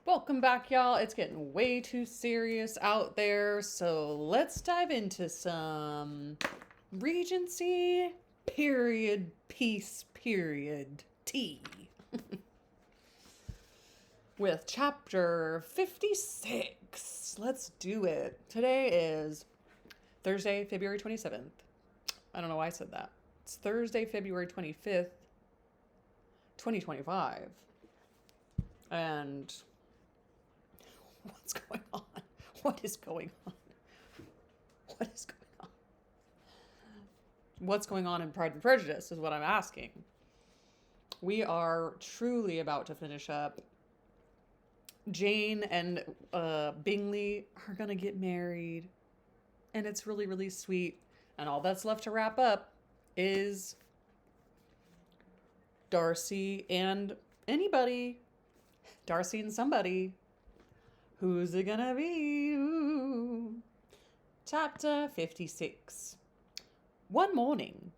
Welcome back, y'all. It's getting way too serious out there, so let's dive into some Regency period piece period tea with chapter 56. Let's do it. Today is Thursday, February 27th. I don't know why I said that. It's Thursday, February 25th, 2025. And what's going on? What is going on? What is going on? What's going on in Pride and Prejudice is what I'm asking. We are truly about to finish up. Jane and Bingley are going to get married. And it's really, really sweet. And all that's left to wrap up is Darcy and anybody. Darcy and somebody. Who's it gonna be? Ooh. Chapter 56. One morning,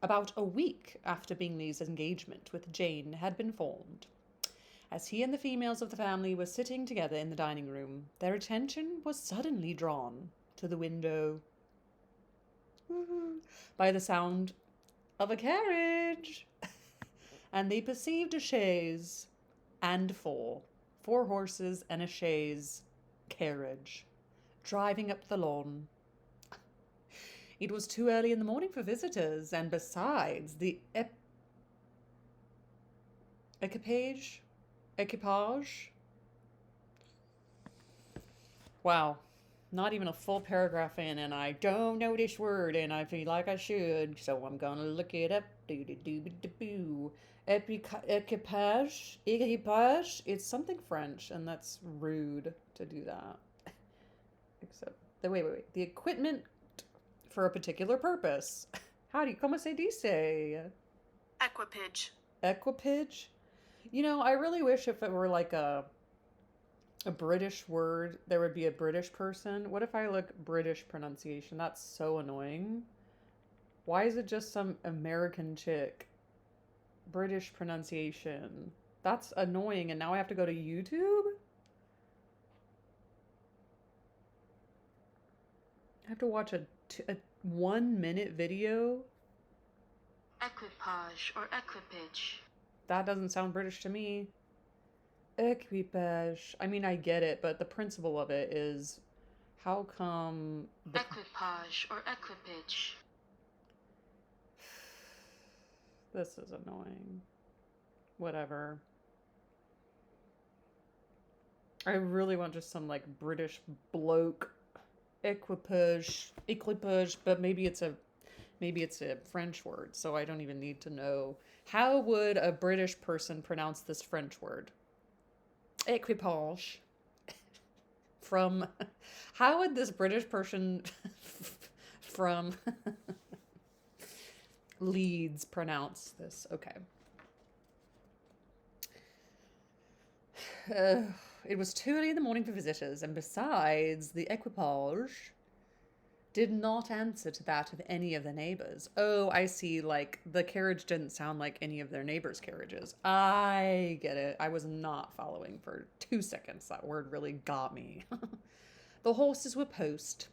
about a week after Bingley's engagement with Jane had been formed, as he and the females of the family were sitting together in the dining room, their attention was suddenly drawn to the window by the sound of a carriage, and they perceived a chaise and four horses and a chaise carriage driving up the lawn. It was too early in the morning for visitors, and besides, the equipage. Wow, not even a full paragraph in, and I don't know this word, and I feel like I should, so I'm gonna look it up. Equipage. It's something French, and that's rude to do that. Except, wait. The equipment for a particular purpose. How do you, como se dice? Equipage. Equipage? You know, I really wish if it were like a British word, there would be a British person. What if I look British pronunciation? That's so annoying. Why is it just some American chick? British pronunciation. That's annoying, and now I have to go to YouTube? I have to watch a 1 minute video? Equipage or equipage. That doesn't sound British to me. Equipage. I mean, I get it, but the principle of it is how come Equipage or equipage. This is annoying. Whatever. I really want just some like British bloke equipage, but maybe it's a French word, so I don't even need to know. How would a British person pronounce this French word? Equipage. From how would this British person from Leeds pronounce this? Okay. It was too early in the morning for visitors, and besides, the equipage did not answer to that of any of the neighbors. Oh, I see, like, the carriage didn't sound like any of their neighbors' carriages. I get it. I was not following for 2 seconds. That word really got me. The horses were post,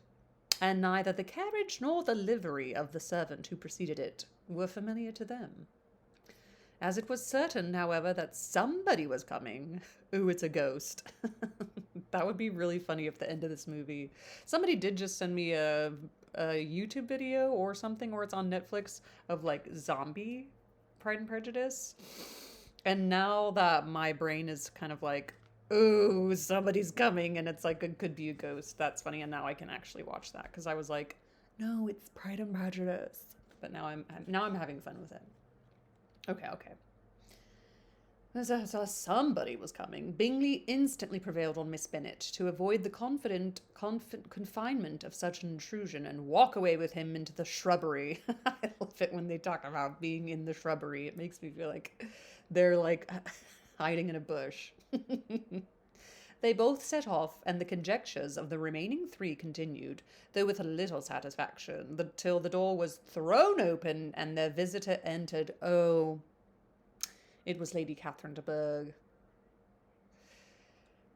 and neither the carriage nor the livery of the servant who preceded it were familiar to them. As it was certain, however, that somebody was coming. Ooh, it's a ghost. That would be really funny if the end of this movie. Somebody did just send me a YouTube video or something, or it's on Netflix, of like zombie Pride and Prejudice. And now that my brain is kind of like, ooh, somebody's coming, and it's like it could be a ghost. That's funny, and now I can actually watch that because I was like, no, it's Pride and Prejudice. But now I'm having fun with it. Okay. As somebody was coming, Bingley instantly prevailed on Miss Bennet to avoid the confinement of such an intrusion and walk away with him into the shrubbery. I love it when they talk about being in the shrubbery. It makes me feel like they're like hiding in a bush. They both set off, and the conjectures of the remaining three continued, though with a little satisfaction, till the door was thrown open and their visitor entered. Oh, it was Lady Catherine de Bourgh.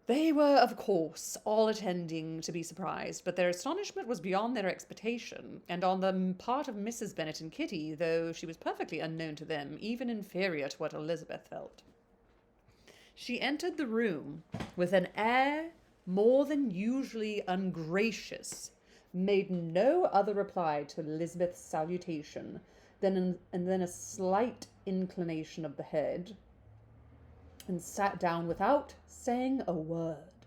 They were, of course, all attending to be surprised, but their astonishment was beyond their expectation, and on the part of Mrs. Bennet and Kitty, though she was perfectly unknown to them, even inferior to what Elizabeth felt. She entered the room with an air more than usually ungracious, made no other reply to Elizabeth's salutation than a slight inclination of the head, and sat down without saying a word.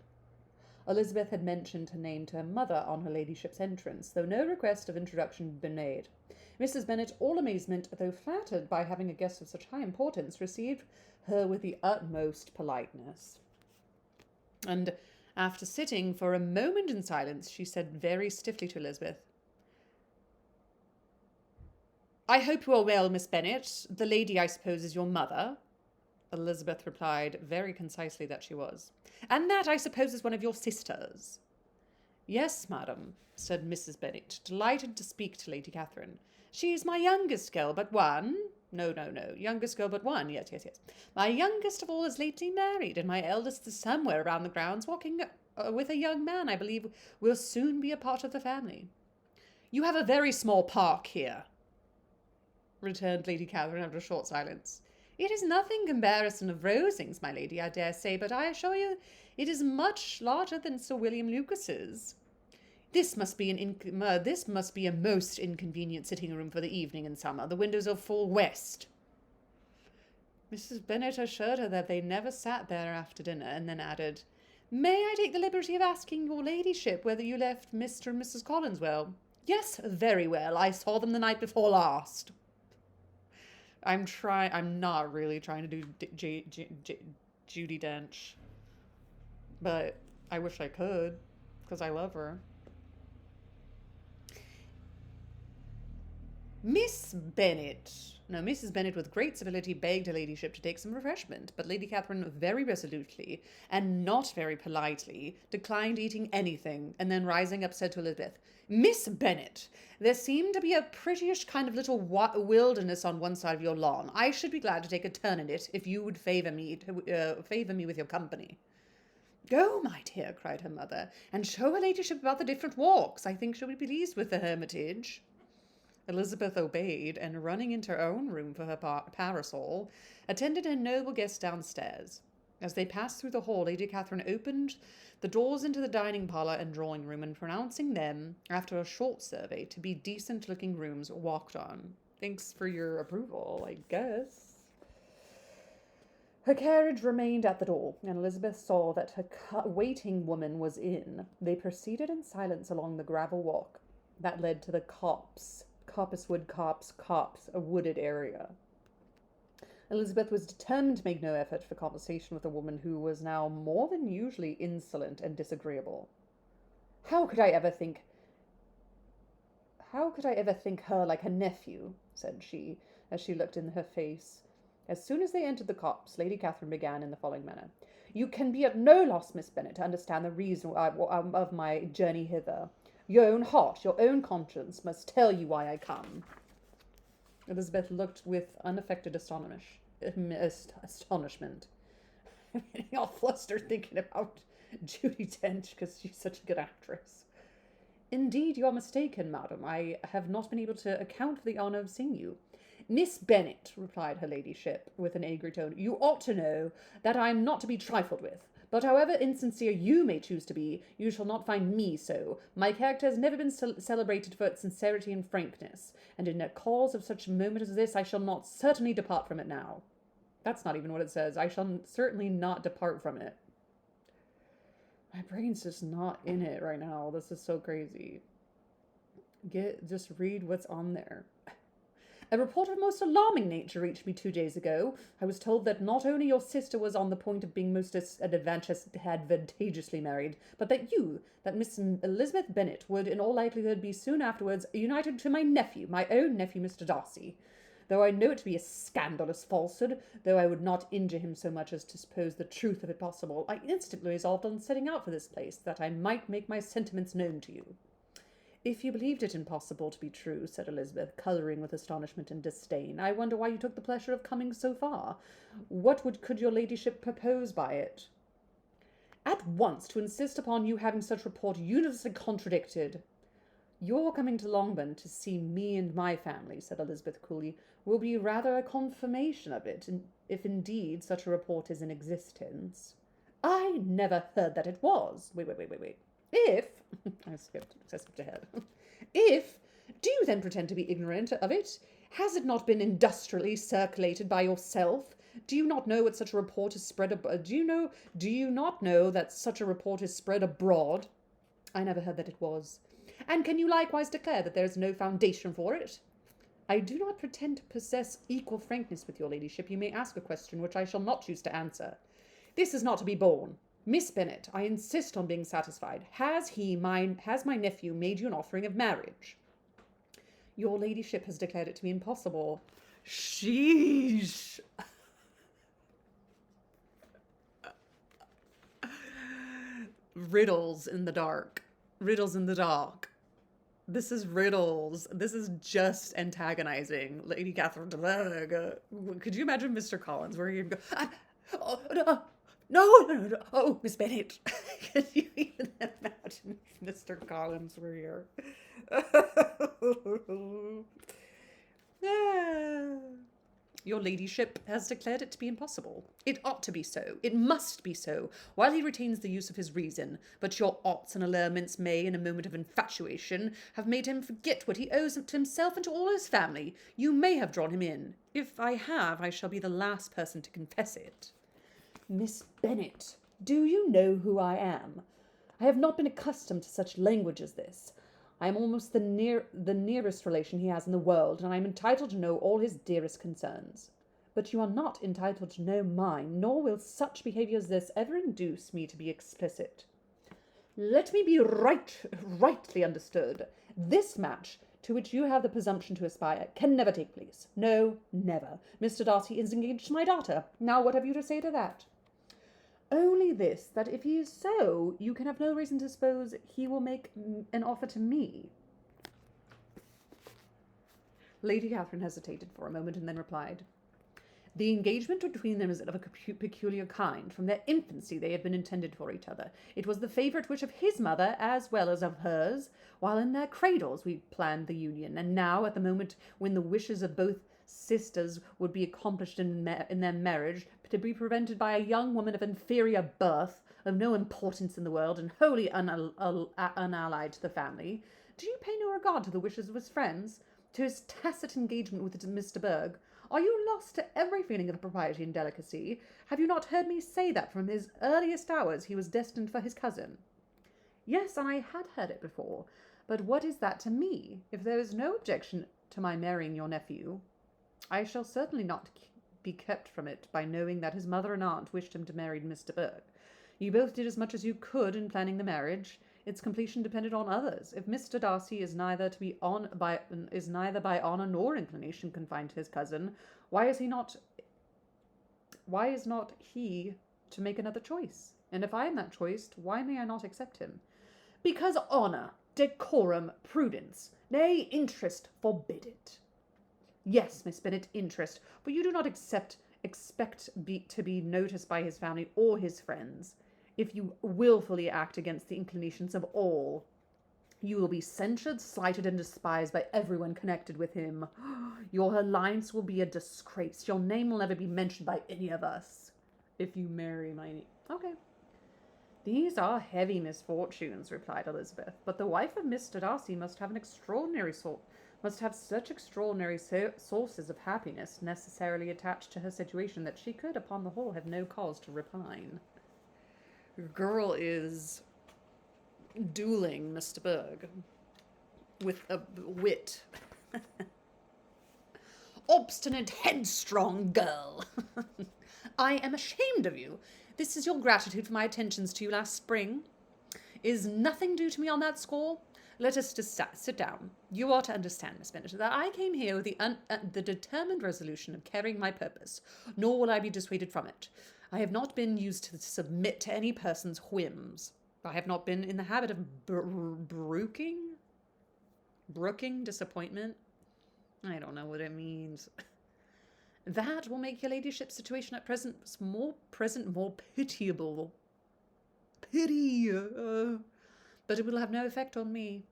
Elizabeth had mentioned her name to her mother on her ladyship's entrance, though no request of introduction had been made. Mrs. Bennet, all amazement, though flattered by having a guest of such high importance, received her with the utmost politeness. And after sitting for a moment in silence, she said very stiffly to Elizabeth, "I hope you are well, Miss Bennet. The lady, I suppose, is your mother?" Elizabeth replied very concisely that she was. "And that, I suppose, is one of your sisters?" "Yes, madam," said Mrs. Bennet, delighted to speak to Lady Catherine. "She's my youngest girl but one. No, youngest girl but one. Yes. My youngest of all is lately married, and my eldest is somewhere around the grounds walking with a young man I believe will soon be a part of the family." "You have a very small park here," returned Lady Catherine after a short silence. "It is nothing in comparison of Rosings, my lady, I dare say, but I assure you it is much larger than Sir William Lucas's. This must be a most inconvenient sitting room for the evening in summer. The windows are full west." Mrs. Bennet assured her that they never sat there after dinner, and then added, "May I take the liberty of asking your ladyship whether you left Mr. and Mrs. Collins well?" "Yes, very well. I saw them the night before last." I'm not really trying to do Judi Dench, but I wish I could, because I love her. Mrs. Bennet with great civility begged her ladyship to take some refreshment, but Lady Catherine very resolutely, and not very politely, declined eating anything, and then rising up said to Elizabeth, "Miss Bennet, there seemed to be a prettyish kind of little wilderness on one side of your lawn. I should be glad to take a turn in it if you would favour me with your company." "Go, my dear," cried her mother, "and show her ladyship about the different walks. I think she'll be pleased with the hermitage." Elizabeth obeyed, and running into her own room for her parasol, attended her noble guest downstairs. As they passed through the hall, Lady Catherine opened the doors into the dining parlour and drawing room, and pronouncing them, after a short survey, to be decent-looking rooms, walked on. "Thanks for your approval, I guess." Her carriage remained at the door, and Elizabeth saw that her waiting woman was in. They proceeded in silence along the gravel walk that led to the copse, a wooded area. Elizabeth was determined to make no effort for conversation with a woman who was now more than usually insolent and disagreeable. How could I ever think her like her nephew?" said she, as she looked in her face. As soon as they entered the copse, Lady Catherine began in the following manner. "You can be at no loss, Miss Bennet, to understand the reason of my journey hither. Your own heart, your own conscience must tell you why I come." Elizabeth looked with unaffected astonishment. I'm getting all flustered thinking about Judi Dench because she's such a good actress. "Indeed, you are mistaken, madam. I have not been able to account for the honour of seeing you." "Miss Bennet," replied her ladyship, with an angry tone, "you ought to know that I am not to be trifled with. But however insincere you may choose to be, you shall not find me so. My character has never been celebrated for its sincerity and frankness, and in a cause of such moment as this, I shall not certainly depart from it now." That's not even what it says. "I shall certainly not depart from it." My brain's just not in it right now. This is so crazy. Just read what's on there. "A report of a most alarming nature reached me 2 days ago. I was told that not only your sister was on the point of being most advantageously married, but that Miss Elizabeth Bennet, would in all likelihood be soon afterwards united to my own nephew, Mr. Darcy. Though I know it to be a scandalous falsehood, though I would not injure him so much as to suppose the truth of it possible, I instantly resolved on setting out for this place, that I might make my sentiments known to you." "If you believed it impossible to be true," said Elizabeth, colouring with astonishment and disdain, "I wonder why you took the pleasure of coming so far. What could your ladyship propose by it?" "At not once to insist upon you having such report universally contradicted. Your coming to Longbourn to see me and my family, said Elizabeth coolly, will be rather a confirmation of it, if indeed such a report is in existence. I never heard that it was. Wait. If, I skipped ahead. If, do you then pretend to be ignorant of it? Has it not been industrially circulated by yourself? Do you not know what such a report is spread abroad? Do you not know that such a report is spread abroad? I never heard that it was. And can you likewise declare that there is no foundation for it? I do not pretend to possess equal frankness with your ladyship. You may ask a question which I shall not choose to answer. This is not to be borne. Miss Bennet, I insist on being satisfied. Has my nephew made you an offering of marriage? Your ladyship has declared it to be impossible. Sheesh. Riddles in the dark. Riddles in the dark. This is riddles. This is just antagonizing Lady Catherine de Bourgh. Could you imagine Mr. Collins where he'd go, no. Oh, Miss Bennet. Can you even imagine if Mr. Collins were here? Your ladyship has declared it to be impossible. It ought to be so. It must be so, while he retains the use of his reason. But your oughts and allurements may, in a moment of infatuation, have made him forget what he owes to himself and to all his family. You may have drawn him in. If I have, I shall be the last person to confess it. Miss Bennet, do you know who I am? I have not been accustomed to such language as this. I am almost the nearest relation he has in the world, and I am entitled to know all his dearest concerns. But you are not entitled to know mine, nor will such behaviour as this ever induce me to be explicit. Let me be rightly understood. This match, to which you have the presumption to aspire, can never take place. No, never. Mr. Darcy is engaged to my daughter. Now what have you to say to that? Only this, that if he is so, you can have no reason to suppose he will make an offer to me. Lady Catherine hesitated for a moment and then replied, The engagement between them is of a peculiar kind. From their infancy they have been intended for each other. It was the favourite wish of his mother as well as of hers. While in their cradles we planned the union, and now, at the moment when the wishes of both sisters would be accomplished in their marriage, to be prevented by a young woman of inferior birth, of no importance in the world, and wholly unallied to the family. Do you pay no regard to the wishes of his friends, to his tacit engagement with Mr. de Bourgh? Are you lost to every feeling of propriety and delicacy? Have you not heard me say that from his earliest hours he was destined for his cousin? Yes, and I had heard it before. But what is that to me? If there is no objection to my marrying your nephew, I shall certainly not be kept from it by knowing that his mother and aunt wished him to marry Mr. de Bourgh. You both did as much as you could in planning the marriage. Its completion depended on others. If Mr. Darcy is neither by honour nor inclination confined to his cousin, why is not he to make another choice? And if I am that choice, why may I not accept him? Because honour, decorum, prudence, nay, interest forbid it. Yes, Miss Bennet, interest, for you do not expect to be noticed by his family or his friends. If you wilfully act against the inclinations of all, you will be censured, slighted, and despised by everyone connected with him. Your alliance will be a disgrace. Your name will never be mentioned by any of us. If you marry my niece. Okay. These are heavy misfortunes, replied Elizabeth, but the wife of Mr. Darcy must have such extraordinary sources of happiness necessarily attached to her situation that she could, upon the whole, have no cause to repine. The girl is dueling Mr. de Bourgh with a wit. Obstinate, headstrong girl. I am ashamed of you. This is your gratitude for my attentions to you last spring. Is nothing due to me on that score? Let us just sit down. You ought to understand, Miss Bennet, that I came here with the determined resolution of carrying my purpose, nor will I be dissuaded from it. I have not been used to submit to any person's whims. I have not been in the habit of brooking disappointment. I don't know what it means. That will make your ladyship's situation at present more pitiable. pity. But it will have no effect on me.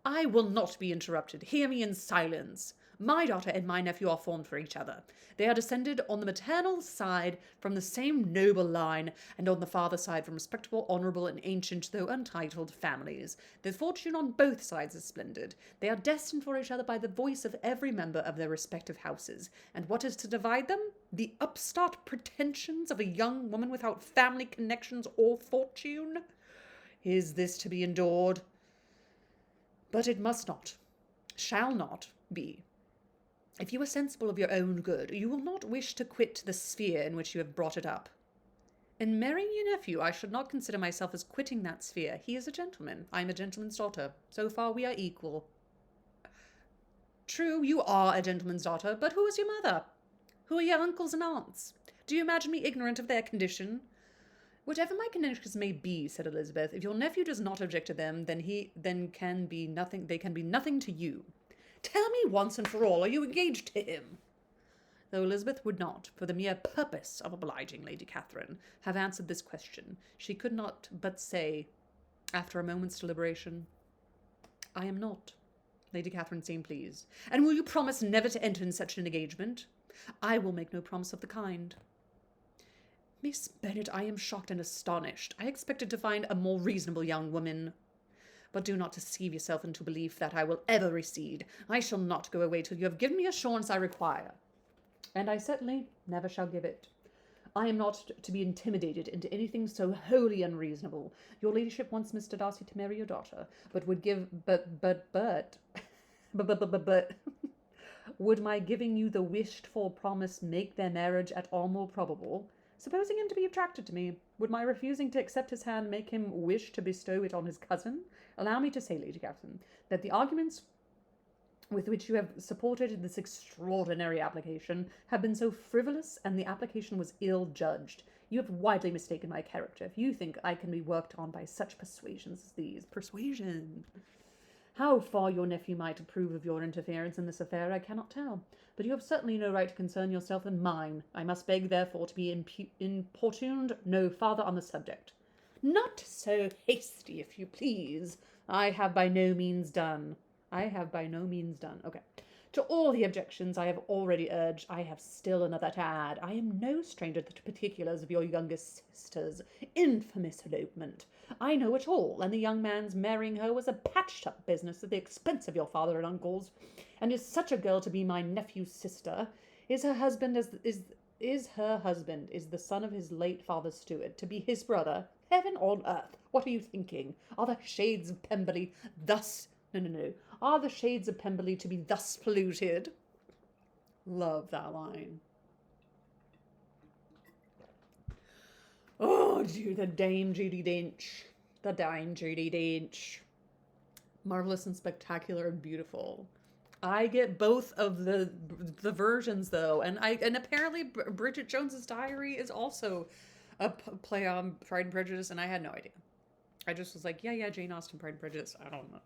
I will not be interrupted. Hear me in silence. My daughter and my nephew are formed for each other. They are descended on the maternal side from the same noble line, and on the father side from respectable, honourable, and ancient, though untitled, families. Their fortune on both sides is splendid. They are destined for each other by the voice of every member of their respective houses. And what is to divide them? The upstart pretensions of a young woman without family connections or fortune? Is this to be endured? But it must not, shall not be. If you are sensible of your own good, you will not wish to quit the sphere in which you have brought it up. In marrying your nephew, I should not consider myself as quitting that sphere. He is a gentleman. I am a gentleman's daughter. So far we are equal. True, you are a gentleman's daughter, but who is your mother? Who are your uncles and aunts? Do you imagine me ignorant of their condition? Whatever my connections may be, said Elizabeth, if your nephew does not object to them, then can be nothing. They can be nothing to you. Tell me once and for all, are you engaged to him? Though Elizabeth would not, for the mere purpose of obliging Lady Catherine, have answered this question, she could not but say, after a moment's deliberation, I am not. Lady Catherine seemed pleased. And will you promise never to enter in such an engagement? I will make no promise of the kind. Miss Bennet, I am shocked and astonished. I expected to find a more reasonable young woman. But do not deceive yourself into belief that I will ever recede. I shall not go away till you have given me assurance I require. And I certainly never shall give it. I am not to be intimidated into anything so wholly unreasonable. Your ladyship wants Mr. Darcy to marry your daughter, but would give, but, would my giving you the wished-for promise make their marriage at all more probable? Supposing him to be attracted to me, would my refusing to accept his hand make him wish to bestow it on his cousin? Allow me to say, Lady Catherine, that the arguments with which you have supported this extraordinary application have been so frivolous, and the application was ill-judged. You have widely mistaken my character, if you think I can be worked on by such persuasions as these. Persuasion! How far your nephew might approve of your interference in this affair, I cannot tell. But you have certainly no right to concern yourself in mine. I must beg, therefore, to be importuned no farther on the subject. Not so hasty, if you please. I have by no means done. Okay. To all the objections I have already urged, I have still another to add. I am no stranger to the particulars of your youngest sister's infamous elopement. I know it all, and the young man's marrying her was a patched-up business at the expense of your father and uncles. And is such a girl to be my nephew's sister? Is her husband the son of his late father's steward, to be his brother? Heaven on earth, what are you thinking? Are the shades of Pemberley thus... No. Are the shades of Pemberley to be thus polluted? Love that line. Oh, dear, the Dame Judi Dench. Marvelous and spectacular and beautiful. I get both of the versions, though, and apparently Bridget Jones's Diary is also a play on Pride and Prejudice, and I had no idea. I just was like, yeah, Jane Austen, Pride and Prejudice. I don't know.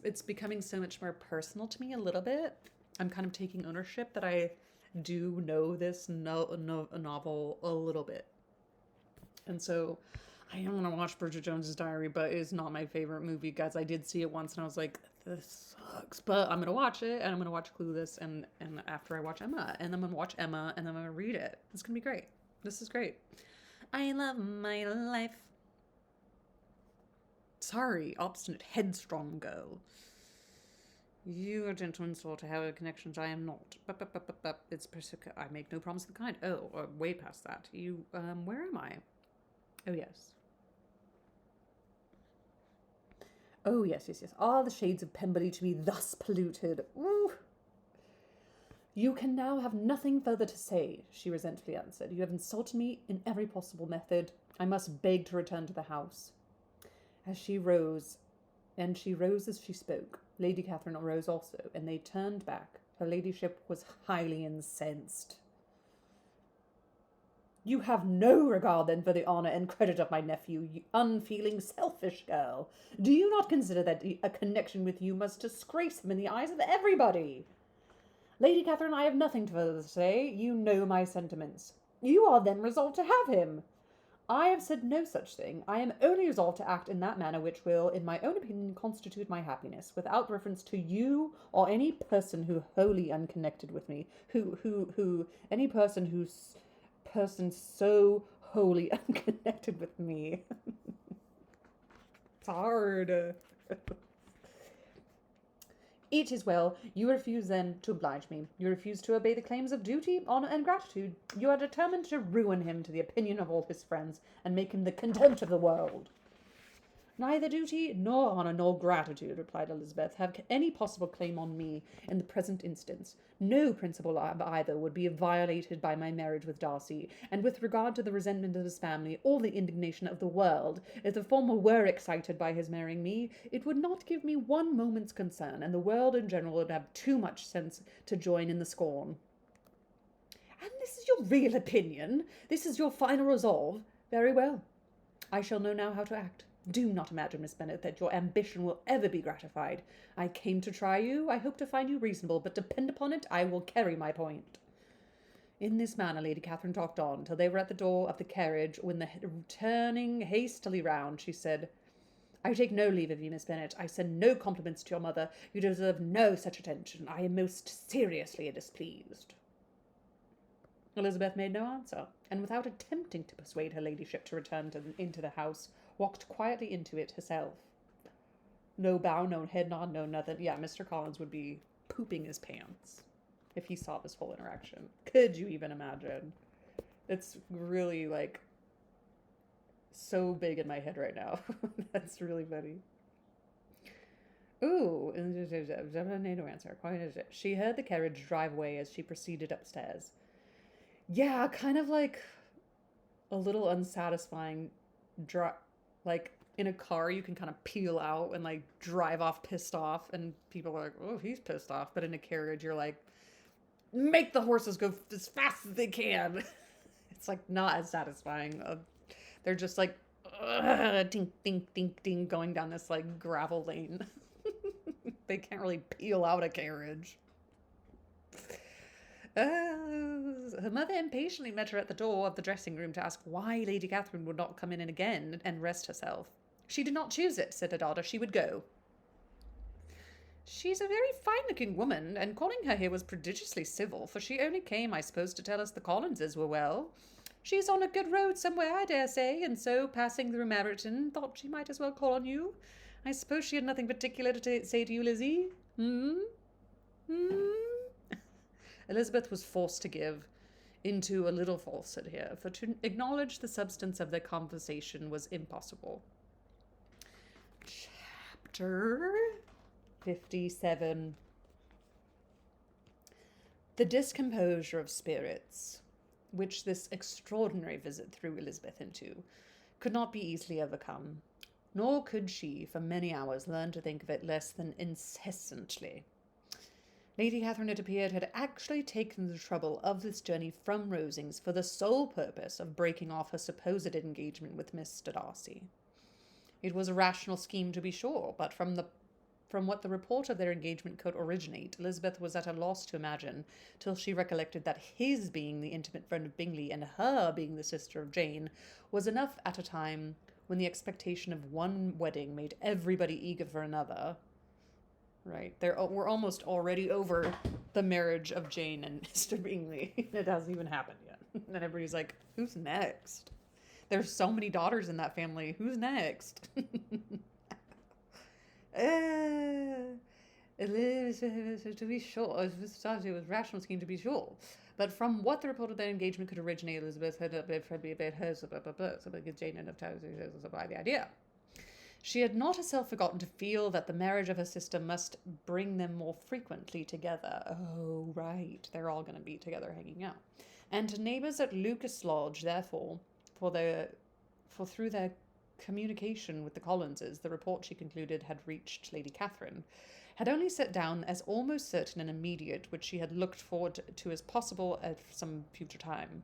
It's becoming so much more personal to me a little bit. I'm kind of taking ownership that I do know this novel a little bit. And so I am going to watch Bridget Jones's Diary, but it's not my favorite movie, guys. I did see it once and I was like, this sucks. But I'm going to watch it, and I'm going to watch Clueless, and after I watch Emma, and I'm going to watch Emma, and then I'm going to read it. It's going to be great. This is great. I love my life. Sorry, obstinate, headstrong girl. You are gentleman's daughter, have connections I am not. It's I make no promise of the kind. Oh, way past that. You, where am I? Oh, yes. Oh, yes. Are the shades of Pemberley to be thus polluted? Ooh. You can now have nothing further to say, she resentfully answered. You have insulted me in every possible method. I must beg to return to the house. She rose as she spoke. Lady Catherine arose also, and they turned back. Her ladyship was highly incensed. You have no regard, then, for the honour and credit of my nephew, you unfeeling, selfish girl. Do you not consider that a connection with you must disgrace him in the eyes of everybody? Lady Catherine, I have nothing further to say. You know my sentiments. You are then resolved to have him. I have said no such thing. I am only resolved to act in that manner which will, in my own opinion, constitute my happiness, without reference to you or any person who wholly unconnected with me, any person person so wholly unconnected with me. It's hard. It is well. You refuse then to oblige me. You refuse to obey the claims of duty, honour, and gratitude. You are determined to ruin him to the opinion of all his friends, and make him the contempt of the world. Neither duty, nor honour, nor gratitude, replied Elizabeth, have any possible claim on me in the present instance. No principle of either would be violated by my marriage with Darcy, and with regard to the resentment of his family, or the indignation of the world, if the former were excited by his marrying me, it would not give me one moment's concern, and the world in general would have too much sense to join in the scorn. And this is your real opinion? This is your final resolve? Very well. I shall know now how to act. Do not imagine, Miss Bennet, that your ambition will ever be gratified. I came to try you. I hope to find you reasonable, but depend upon it, I will carry my point. In this manner Lady Catherine talked on, till they were at the door of the carriage, when, turning hastily round, she said, I take no leave of you, Miss Bennet. I send no compliments to your mother. You deserve no such attention. I am most seriously displeased. Elizabeth made no answer, and without attempting to persuade her ladyship to return into the house, walked quietly into it herself. No bow, no head nod, no nothing. Yeah, Mr. Collins would be pooping his pants if he saw this whole interaction. Could you even imagine? It's really, like, so big in my head right now. That's really funny. Ooh, no answer. She heard the carriage drive away as she proceeded upstairs. Yeah, kind of like a little unsatisfying. Like in a car, you can kind of peel out and like drive off pissed off, and people are like, "Oh, he's pissed off." But in a carriage, you're like, make the horses go as fast as they can. It's like not as satisfying. They're just like, ding, ding, ding, ding, going down this like gravel lane. They can't really peel out a carriage. Her mother impatiently met her at the door of the dressing room to ask why Lady Catherine would not come in again and rest herself. She did not choose it, said her daughter. She would go. She's a very fine-looking woman, and calling her here was prodigiously civil, for she only came, I suppose, to tell us the Collinses were well. She's on a good road somewhere, I dare say, and so, passing through Meryton, thought she might as well call on you. I suppose she had nothing particular to say to you, Lizzie? Elizabeth was forced to give into a little falsehood here, for to acknowledge the substance of their conversation was impossible. Chapter 57. The discomposure of spirits, which this extraordinary visit threw Elizabeth into, could not be easily overcome, nor could she, for many hours, learn to think of it less than incessantly. Lady Catherine, it appeared, had actually taken the trouble of this journey from Rosings for the sole purpose of breaking off her supposed engagement with Mr. Darcy. It was a rational scheme, to be sure, but from what the report of their engagement could originate, Elizabeth was at a loss to imagine, till she recollected that his being the intimate friend of Bingley and her being the sister of Jane was enough at a time when the expectation of one wedding made everybody eager for another. Right. We're almost already over the marriage of Jane and Mr. Bingley. It hasn't even happened yet. And everybody's like, who's next? There's so many daughters in that family. Who's next? To be sure, it was a rational scheme, to be sure. But from what the report of their engagement could originate, Elizabeth had be about hers, so Jane enough time to supply the idea. She had not herself forgotten to feel that the marriage of her sister must bring them more frequently together. Oh, right, they're all going to be together hanging out. And to neighbours at Lucas Lodge, therefore, for through their communication with the Collinses, the report, she concluded, had reached Lady Catherine, had only set down as almost certain and immediate, which she had looked forward to as possible at some future time.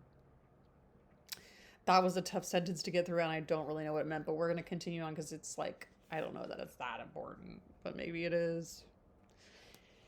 That was a tough sentence to get through, and I don't really know what it meant, but we're going to continue on because it's like, I don't know that it's that important, but maybe it is.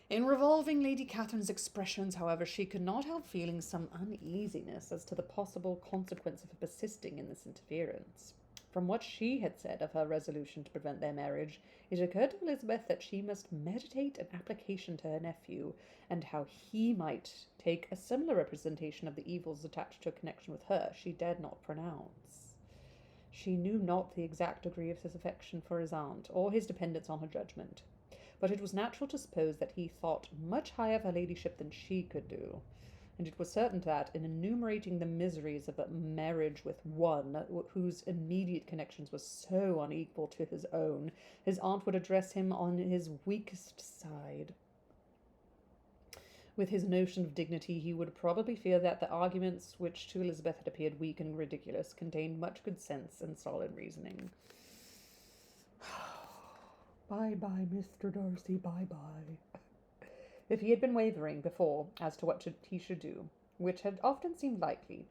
In revolving Lady Catherine's expressions, however, she could not help feeling some uneasiness as to the possible consequence of persisting in this interference. From what she had said of her resolution to prevent their marriage, it occurred to Elizabeth that she must meditate an application to her nephew, and how he might take a similar representation of the evils attached to a connection with her she dared not pronounce. She knew not the exact degree of his affection for his aunt, or his dependence on her judgment, but it was natural to suppose that he thought much higher of her ladyship than she could do, and it was certain that, in enumerating the miseries of a marriage with one whose immediate connections were so unequal to his own, his aunt would address him on his weakest side. With his notion of dignity, he would probably fear that the arguments which to Elizabeth had appeared weak and ridiculous contained much good sense and solid reasoning. Bye-bye, Mr. Darcy, bye-bye. If he had been wavering before as to what he should do, which had often seemed likely,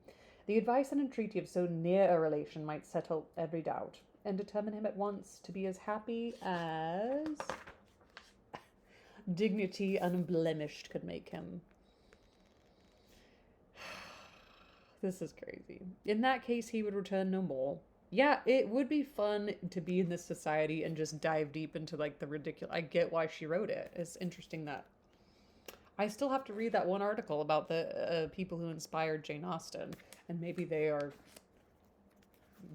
the advice and entreaty of so near a relation might settle every doubt, and determine him at once to be as happy as dignity unblemished could make him. This is crazy. In that case, he would return no more. Yeah, it would be fun to be in this society and just dive deep into, like, the ridiculous. I get why she wrote it. It's interesting that I still have to read that one article about the people who inspired Jane Austen, and maybe they are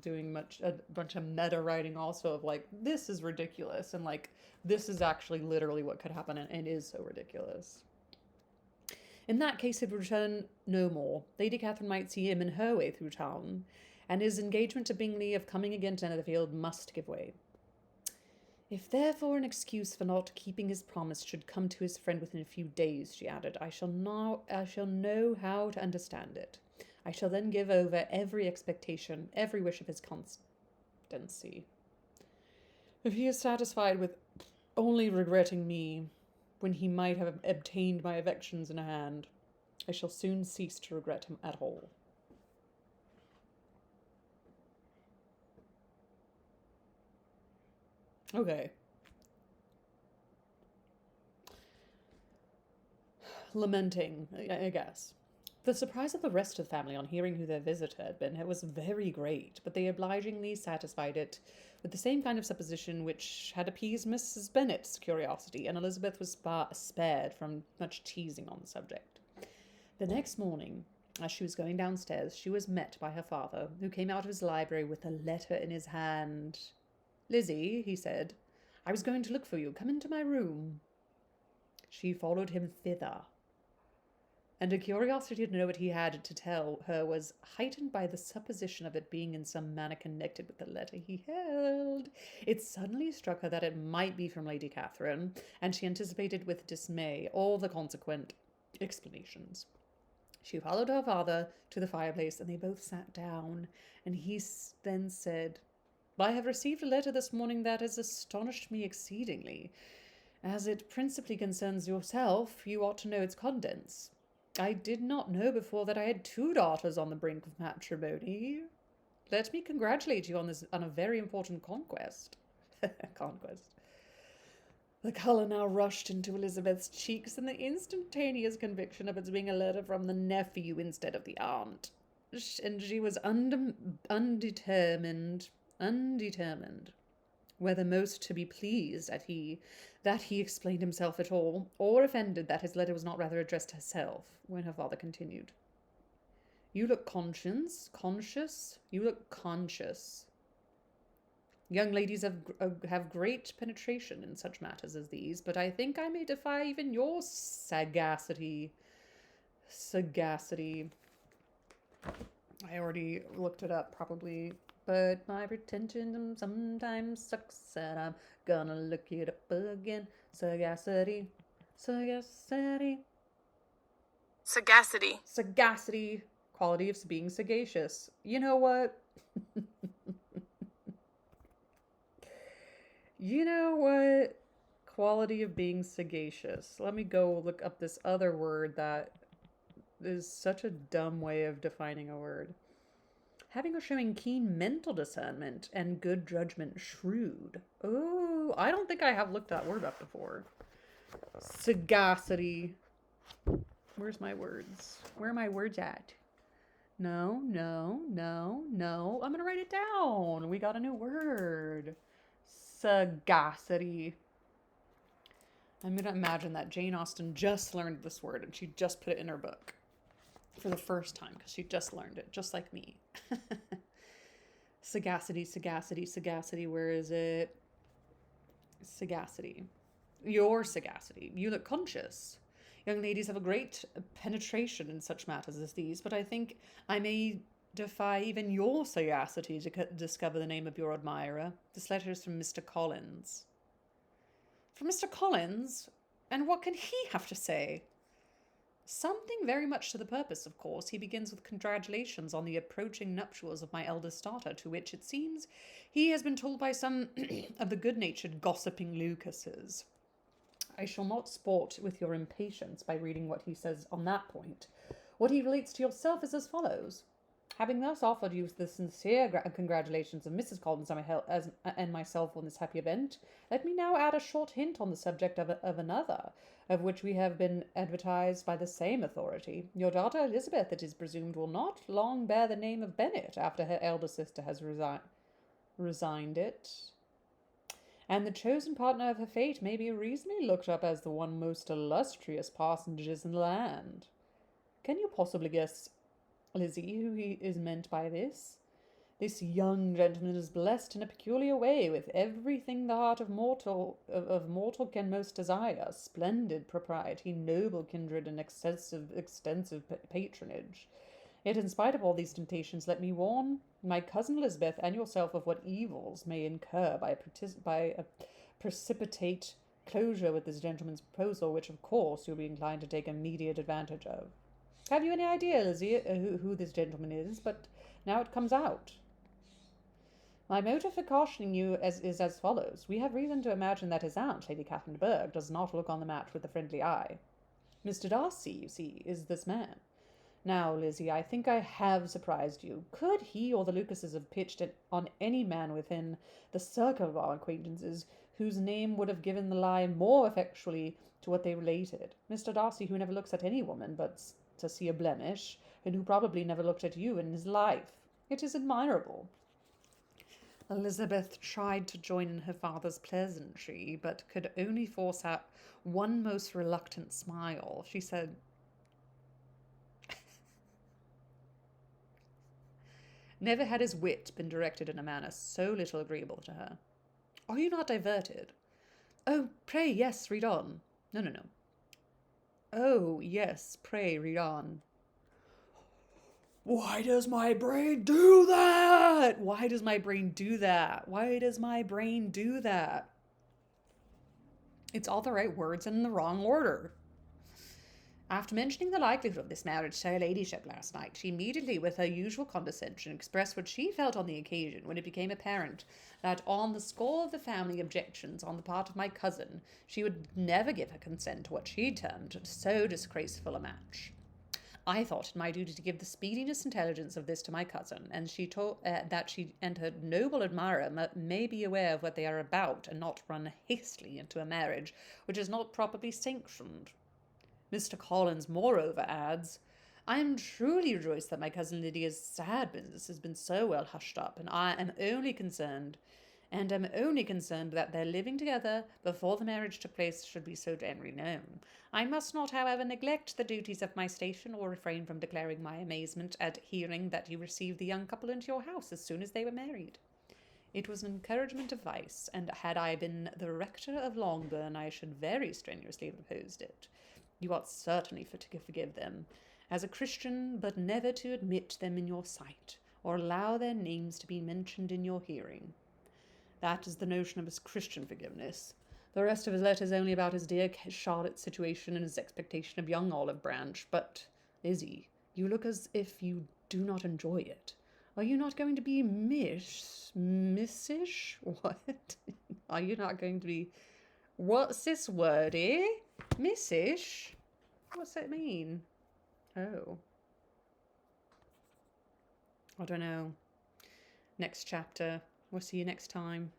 doing a bunch of meta writing also of, like, this is ridiculous, and, like, this is actually literally what could happen, and it is so ridiculous. In that case, he'd return no more. Lady Catherine might see him in her way through town, and his engagement to Bingley of coming again to Netherfield must give way. If therefore an excuse for not keeping his promise should come to his friend within a few days, she added, I shall know how to understand it. I shall then give over every expectation, every wish of his constancy. If he is satisfied with only regretting me, when he might have obtained my affections in hand, I shall soon cease to regret him at all. Okay. Lamenting, I guess. The surprise of the rest of the family on hearing who their visitor had been was very great, but they obligingly satisfied it with the same kind of supposition which had appeased Mrs. Bennet's curiosity, and Elizabeth was spared from much teasing on the subject. The next morning, as she was going downstairs, she was met by her father, who came out of his library with a letter in his hand. Lizzie, he said, I was going to look for you. Come into my room. She followed him thither, and a curiosity to know what he had to tell her was heightened by the supposition of it being in some manner connected with the letter he held. It suddenly struck her that it might be from Lady Catherine, and she anticipated with dismay all the consequent explanations. She followed her father to the fireplace, and they both sat down, and he then said, I have received a letter this morning that has astonished me exceedingly. As it principally concerns yourself, you ought to know its contents. I did not know before that I had 2 daughters on the brink of matrimony. Let me congratulate you on a very important conquest. Conquest. The colour now rushed into Elizabeth's cheeks, and the instantaneous conviction of its being a letter from the nephew instead of the aunt. And she was undetermined whether most to be pleased that he explained himself at all, or offended that his letter was not rather addressed to herself, when her father continued. You look conscious. You look conscious. Young ladies have great penetration in such matters as these, but I think I may defy even your sagacity. I already looked it up, probably, but my pretension sometimes sucks, and I'm gonna look it up again. Sagacity. Quality of being sagacious. You know what? Quality of being sagacious. Let me go look up this other word that is such a dumb way of defining a word. Having or showing keen mental discernment and good judgment, shrewd. Oh, I don't think I have looked that word up before. Sagacity. Where's my words? Where are my words at? No, no, no, no. I'm going to write it down. We got a new word. Sagacity. I'm going to imagine that Jane Austen just learned this word and she just put it in her book for the first time because she just learned it, just like me. Sagacity, sagacity, sagacity. Where is it? Sagacity. Your sagacity. You look conscious. Young ladies have a great penetration in such matters as these, but I think I may defy even your sagacity to discover the name of your admirer. This letter is from Mr. Collins. From Mr. Collins? And what can he have to say? Something very much to the purpose, of course. He begins with congratulations on the approaching nuptials of my eldest daughter, to which, it seems, he has been told by some of the good-natured gossiping Lucases. I shall not sport with your impatience by reading what he says on that point. What he relates to yourself is as follows. Having thus offered you the sincere congratulations of Mrs. Collins and myself on this happy event, let me now add a short hint on the subject of another, of which we have been advertised by the same authority. Your daughter Elizabeth, it is presumed, will not long bear the name of Bennet after her elder sister has resigned it, and the chosen partner of her fate may be reasonably looked up as the one most illustrious parsonages in the land. Can you possibly guess, Lizzie, who he is meant by this? This young gentleman is blessed in a peculiar way with everything the heart of mortal can most desire: splendid propriety, noble kindred, and extensive patronage. Yet, in spite of all these temptations, let me warn my cousin Elizabeth and yourself of what evils may incur by a precipitate closure with this gentleman's proposal, which, of course, you'll be inclined to take immediate advantage of. Have you any idea, Lizzie, who this gentleman is? But now it comes out. My motive for cautioning you is as follows. We have reason to imagine that his aunt, Lady Catherine de Bourgh, does not look on the match with a friendly eye. Mr. Darcy, you see, is this man. Now, Lizzie, I think I have surprised you. Could he or the Lucases have pitched it on any man within the circle of our acquaintances whose name would have given the lie more effectually to what they related? Mr. Darcy, who never looks at any woman but to see a blemish, and who probably never looked at you in his life. It is admirable. Elizabeth tried to join in her father's pleasantry, but could only force out one most reluctant smile. She said, never had his wit been directed in a manner so little agreeable to her. Are you not diverted? Oh, pray, yes, read on. No. Oh, yes, pray, read on. Why does my brain do that? Why does my brain do that? Why does my brain do that? It's all the right words in the wrong order. After mentioning the likelihood of this marriage to her ladyship last night, she immediately, with her usual condescension, expressed what she felt on the occasion when it became apparent that, on the score of the family objections on the part of my cousin, she would never give her consent to what she termed so disgraceful a match. I thought it my duty to give the speediest intelligence of this to my cousin, and she told that she and her noble admirer may be aware of what they are about, and not run hastily into a marriage which is not properly sanctioned. Mr. Collins, moreover, adds, I am truly rejoiced that my cousin Lydia's sad business has been so well hushed up, and am only concerned that their living together before the marriage took place should be so generally known. I must not, however, neglect the duties of my station, or refrain from declaring my amazement at hearing that you received the young couple into your house as soon as they were married. It was an encouragement of vice, and had I been the rector of Longbourn, I should very strenuously have opposed it. You ought certainly to forgive them, as a Christian, but never to admit them in your sight, or allow their names to be mentioned in your hearing. That is the notion of his Christian forgiveness. The rest of his letter is only about his dear Charlotte's situation and his expectation of young Olive Branch. But, Lizzie, you look as if you do not enjoy it. Are you not going to be missish? What? Are you not going to be... What's this word, eh? Missish? What's that mean? Oh. I don't know. Next chapter. We'll see you next time.